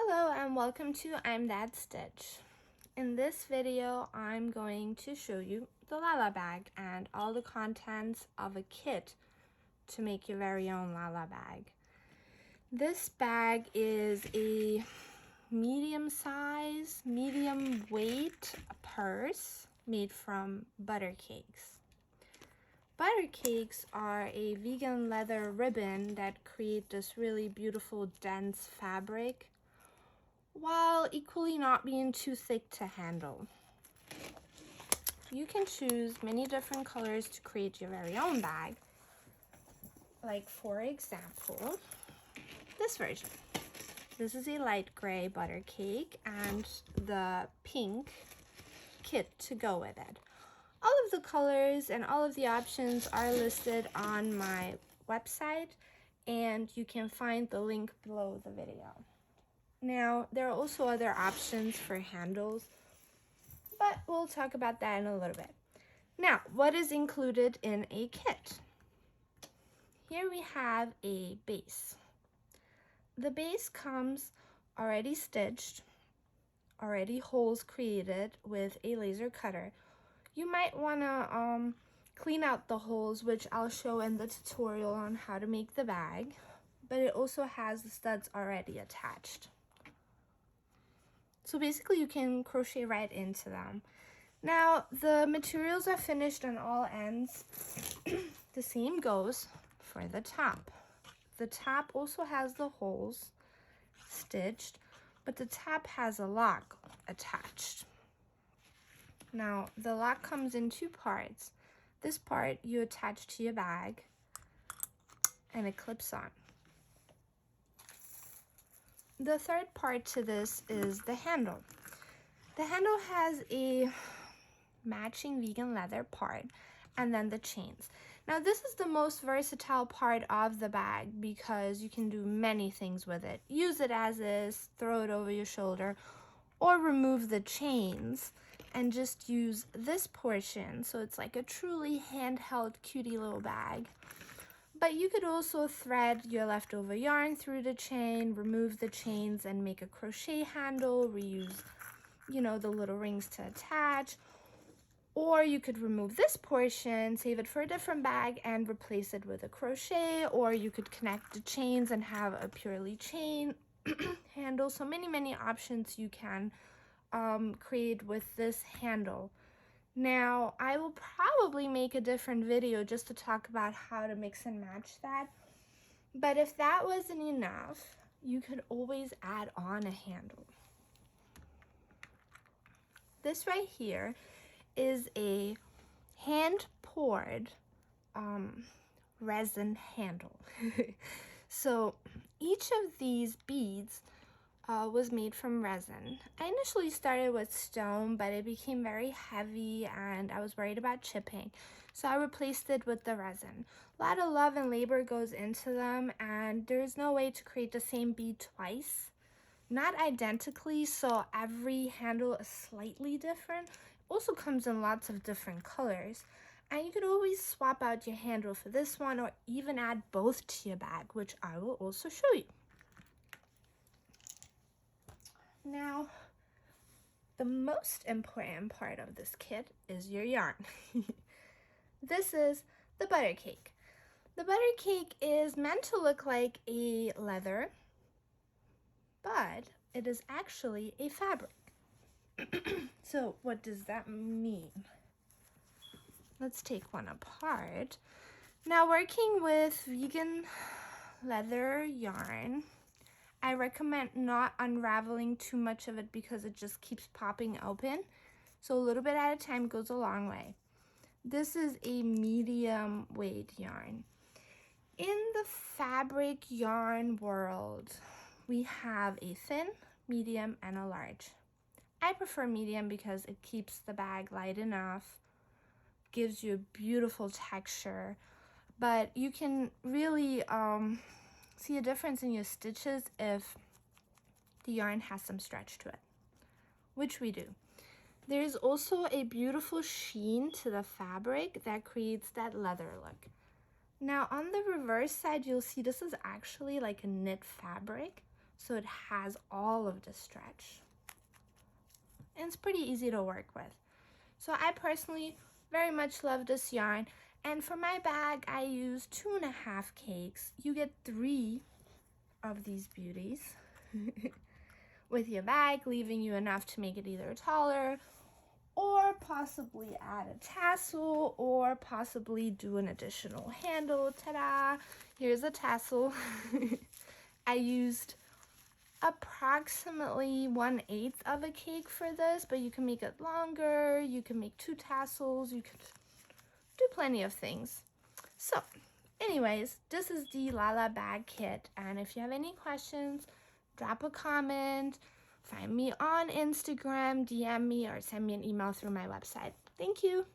Hello and welcome to im.that.stitch. In this video, I'm going to show you the LaLa bag and all the contents of a kit to make your very own LaLa bag. This bag is a medium size, medium weight purse made from butter cakes. Butter cakes are a vegan leather ribbon that create this really beautiful dense fabric while equally not being too thick to handle. You can choose many different colors to create your very own bag. Like for example, this version. This is a light gray butter cake and the pink kit to go with it. All of the colors and all of the options are listed on my website, and you can find the link below the video. Now, there are also other options for handles, but we'll talk about that in a little bit. Now, what is included in a kit? Here we have a base. The base comes already stitched, already holes created with a laser cutter. You might want to clean out the holes, which I'll show in the tutorial on how to make the bag, but it also has the studs already attached. So basically you can crochet right into them. Now the materials are finished on all ends. The same goes for the top. The top also has the holes stitched, but the top has a lock attached. Now the lock comes in two parts. This part you attach to your bag and it clips on. The third part to this is the handle. The handle has a matching vegan leather part and then the chains. Now this is the most versatile part of the bag because you can do many things with it. Use it as is, throw it over your shoulder, or remove the chains and just use this portion so it's like a truly handheld cutie little bag. But you could also thread your leftover yarn through the chain, remove the chains and make a crochet handle, reuse, the little rings to attach. Or you could remove this portion, save it for a different bag and replace it with a crochet, or you could connect the chains and have a purely chain handle. So many options you can create with this handle. Now, I will probably make a different video just to talk about how to mix and match that. But if that wasn't enough, you could always add on a handle. This right here is a hand-poured resin handle. So each of these beads was made from resin. I initially started with stone, but it became very heavy and I was worried about chipping. So I replaced it with the resin. A lot of love and labor goes into them, and there's no way to create the same bead twice. Not identically, so every handle is slightly different. It also comes in lots of different colors. And you could always swap out your handle for this one or even add both to your bag, which I will also show you. Now, the most important part of this kit is your yarn. This is the butter cake. The butter cake is meant to look like a leather, but it is actually a fabric. So what does that mean? Let's take one apart. Now, working with vegan leather yarn, I recommend not unraveling too much of it because it just keeps popping open. So a little bit at a time goes a long way. This is a medium weight yarn. In the fabric yarn world, we have a thin, medium, and a large. I prefer medium because it keeps the bag light enough, gives you a beautiful texture, but you can really see a difference in your stitches if the yarn has some stretch to it, which we do. There's also a beautiful sheen to the fabric that creates that leather look. Now on the reverse side, you'll see this is actually like a knit fabric, so it has all of the stretch. And it's pretty easy to work with. So I personally very much love this yarn. And for my bag, I use 2.5 cakes. You get 3 of these beauties with your bag, leaving you enough to make it either taller or possibly add a tassel or possibly do an additional handle. Ta-da! Here's a tassel. I used approximately 1/8 of a cake for this, but you can make it longer, you can make 2 tassels, you can do plenty of things. So anyways, this is the LaLa Bag Kit, and if you have any questions, drop a comment, find me on Instagram, DM me, or send me an email through my website. Thank you.